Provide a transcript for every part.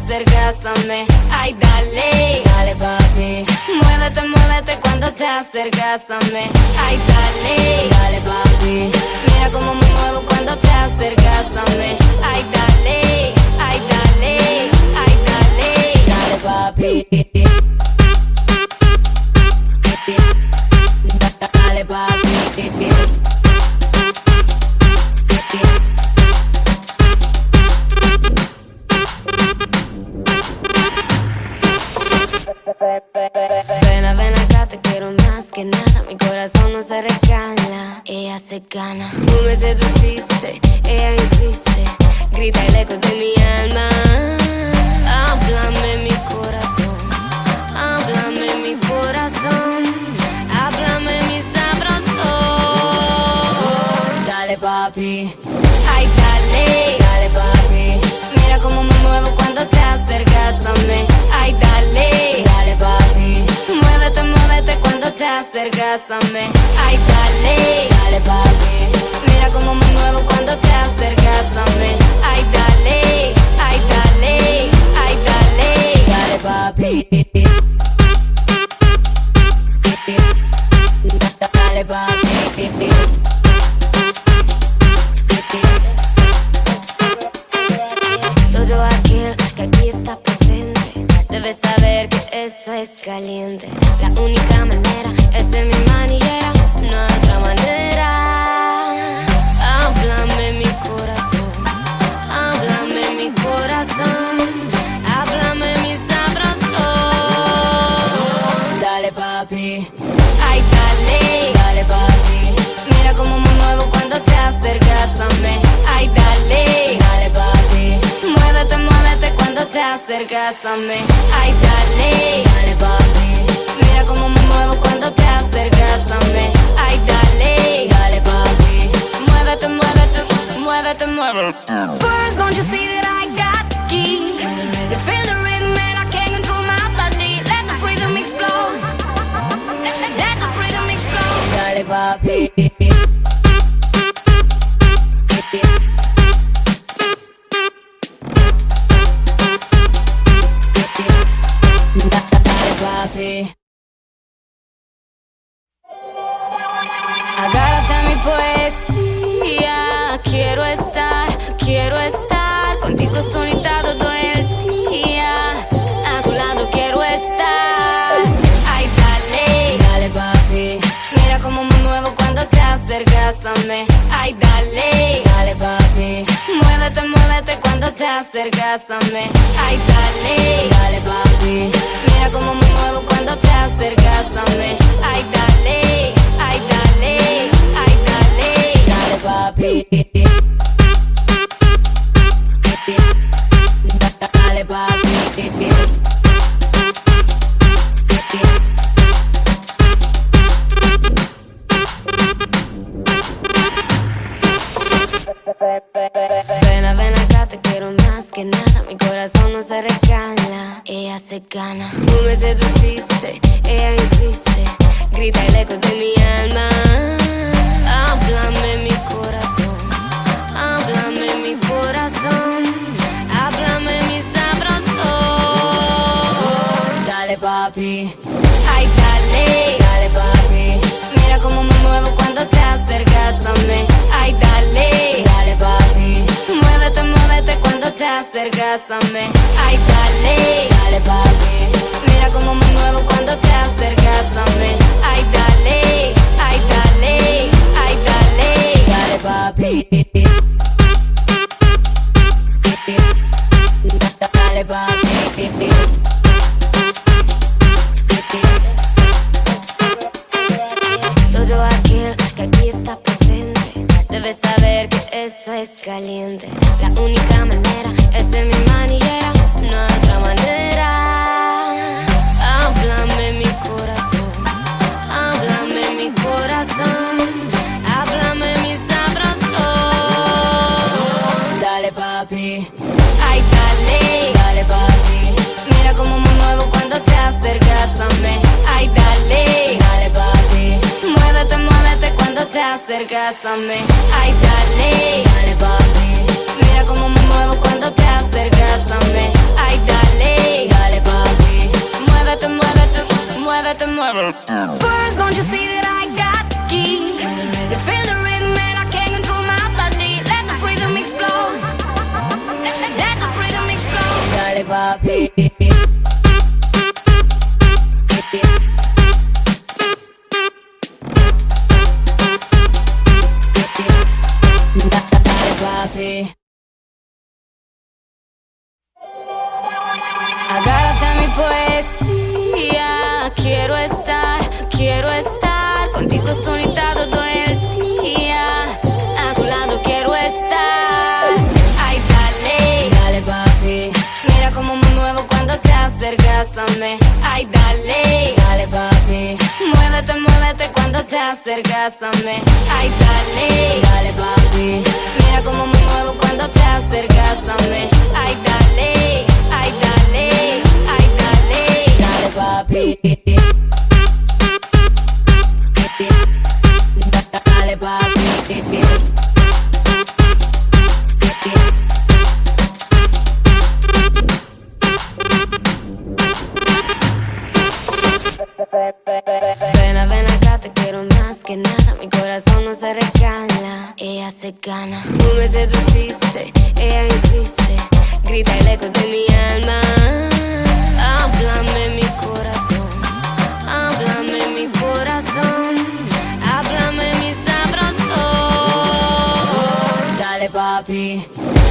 acercas a mí. Ay, dale, dale papi. Muévete, muévete cuando te acercas a mí. Ay, dale, dale papi. Mira cómo me muevo cuando te acercas a mí. Ay, dale, ay, dale, ay, dale, dale papi. Dale papi. Ven acá, te quiero más que nada. Mi corazón no se recala, ella se gana. Tú me seduciste, ella insiste. Grita el eco de mi alma. Háblame mi corazón, háblame mi corazón, háblame mi sabroso. Dale papi, ay dale, dale papi. Mira cómo me muevo cuando te acercas a mí. Ay dale, dale papi. Muévete, muévete cuando te acercas a mí. Ay dale, dale papi. Mira cómo me muevo cuando te acercas a mí. Ay dale, ay dale, ay dale, dale papi. Dale papi. Todo aquel que aquí está presente debe saber que eso es caliente. La única manera es de mi manillera, no hay otra manera. Háblame mi corazón, háblame mi corazón, háblame mi sabroso. Dale papi, ay dale, dale papi. Mira cómo me muevo cuando te acercas a mí. Ay dale, dale papi. Muévete, muévete cuando te acercas a mí. Ay dale, dale papi. Mira cómo me muevo cuando te acercas a mí. Ay dale, dale papi. Muévete, muévete, muévete, muévete. First, don't you see that I got the key? You feel the rhythm and I can't control my body. Let the freedom explode. Let the freedom explode. Dale papi. Agárrate a mi poesía. Quiero estar contigo solita todo el día. A tu lado quiero estar. Ay, dale, dale papi. Mira cómo me muevo cuando te acercas a mí. Ay, dale, dale papi. Muévete, muévete cuando te acercas a mí. Ay, dale, dale papi. Mira cómo me muevo cuando te acercas a mí. Ay, dale, ay, dale, ay, dale, dale papi. Dale papi. Ven acá, te quiero más que nada. Mi corazón no se recala, ella se gana. Tú me seduciste, ella insiste. Grita el eco de mi alma. Háblame mi corazón, háblame mi corazón, háblame mi sabroso. Dale papi, ay dale, dale papi. Mira cómo me muevo cuando te acercas a mí. Ay dale, dale papi. Muévete, muévete cuando te acercas a mí. Ay dale, dale papi. Mira cómo me muevo cuando te acercas a mí. Ay dale, ay dale, ay dale, dale papi. Dale papi. Todo aquel que aquí está presente debe saber que eso es caliente. La única manera es de mi manillera, no hay otra manera. Háblame mi corazón, háblame mi corazón, háblame mi sabroso. Dale papi, ay dale, dale papi. Mira cómo me muevo cuando te acercas a mí. Ay dale, dale papi. Muévete, muévete cuando te acercas a mí. Ay dale, dale papi. Mira cómo me muevo cuando te acercas a mí. Ay dale. papi. Dale, papi. Agárrate a mi poesía. Quiero estar contigo solita todo el día. A tu lado quiero estar. Ay, dale, dale, papi. Mira cómo me muevo cuando te acercas a mí. Ay, dale, dale, papi. Muévete, muévete cuando te acercas a mí. Ay, dale, dale, papi. Mira cómo me muevo cuando te acercas a mí. Ay, dale, ay, dale, ay, dale, dale, papi. Dale, papi. Ven, ven acá, te quiero más que nada. Mi corazón no se regala, ella se gana. Tú me seduciste, ella insiste. Grita el eco de mi alma. Háblame mi corazón, háblame mi corazón, háblame mi sabroso. Dale, papi.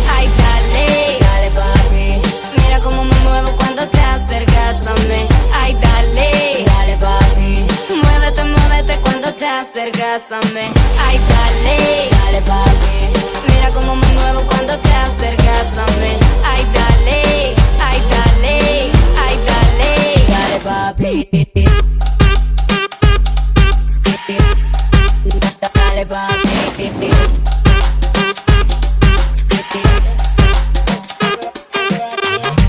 Ay, dale, dale, papi. Mira cómo me muevo cuando te acercas a mí. Ay, dale, dale, papi. Muévete, muévete cuando te acercas a mí. Ay, dale, dale, papi. Mira cómo me muevo cuando te acercas a mí. Ay, dale, ay, dale, ay, dale, dale, papi. Dale, papi.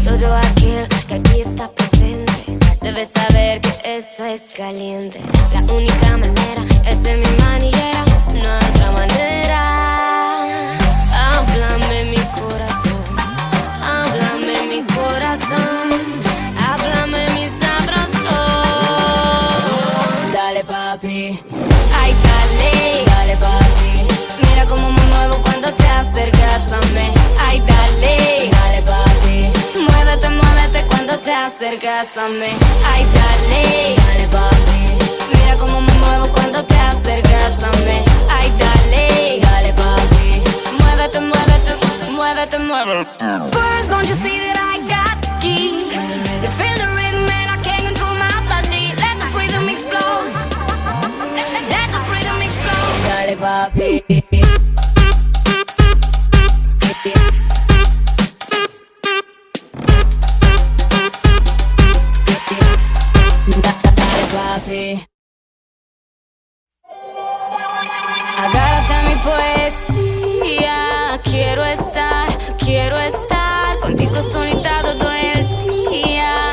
Todo aquel que aquí está presente debe saber que esa es caliente. La única manera es de mi manillera, no hay otra manera. Háblame mi corazón, háblame mi corazón, háblame mi sabroso. Dale, papi. Ay, dale, dale, papi. Mira cómo me muevo cuando te acercas a mí. Ay, dale, dale, papi. Muévete, muévete cuando te acercas a mí. Ay, dale, dale, papi. Mira cómo me muevo cuando te acercas a mí. Ay, dale, dale, papi. Muévete, muévete, muévete, muévete. First, don't you see that I got the key? You feel the rhythm and I can't control my body. Let the freedom explode. Let the freedom explode. Dale, papi. Dale, papi. Agárrate a mi poesía. Quiero estar contigo solita todo el día.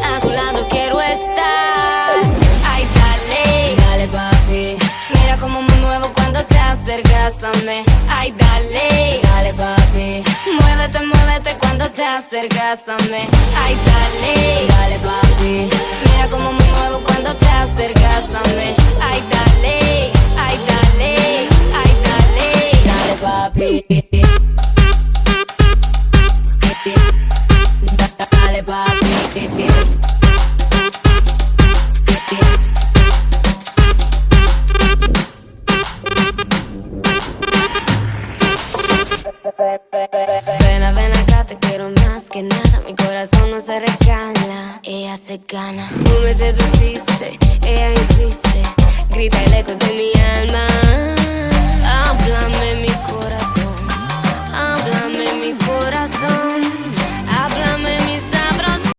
A tu lado quiero estar. Ay, dale, dale, papi. Mira cómo me muevo cuando te acercas a mí. Ay, dale, dale, papi. Muévete, muévete cuando te acercas a mí. Ay, dale, dale, papi. Mira cómo me muevo cuando te acercas a mí. Ay, dale, ay, dale, ay, dale, dale, papi. Dale, papi. Ven acá, te quiero más que nada. Mi corazón no se regala, ella se gana. Tú me seduciste, ella insiste. Grita el eco de mi alma.